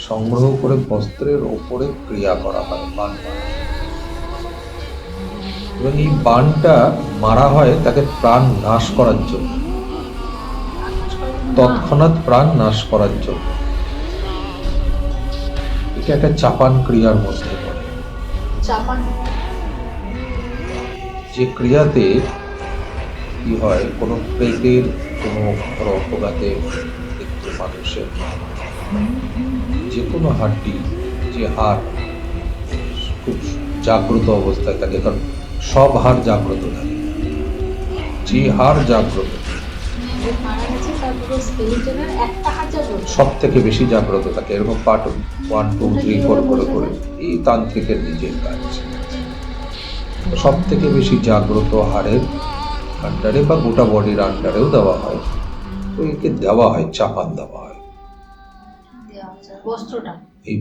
সংগ্রহ করে বস্ত্রের ওপরে ক্রিয়া করা হয়, বান মারা। এবং এই বানটা মারা হয় তাকে প্রাণ নাশ করার জন্য, তৎক্ষণাৎ প্রাণ নাশ করার জন্য। এটা একটা চাপান ক্রিয়ার মধ্যে পড়ে। যে ক্রিয়াতে কি হয়, কোনো প্রেতের কোনো অপঘাতে মৃত্যু মানুষের যে কোনো হাড্ডি, যে হাড় খুব জাগ্রত অবস্থায় থাকে, কারণ সব হাড় জাগ্রত থাকে, যে হাড় জাগ্রত সব থেকে বেশি জাগ্রত থাকে, এরকম পার্ট 1, 2, 3, 4 করে করে এই তান্ত্রিকের নিজের কাজ। সব থেকে বেশি জাগ্রত হাড়ের আন্ডারে বা গোটা বডির আন্ডারেও দেওয়া হয়, তো একে দেওয়া হয়, চাপান দেওয়া হয়। এই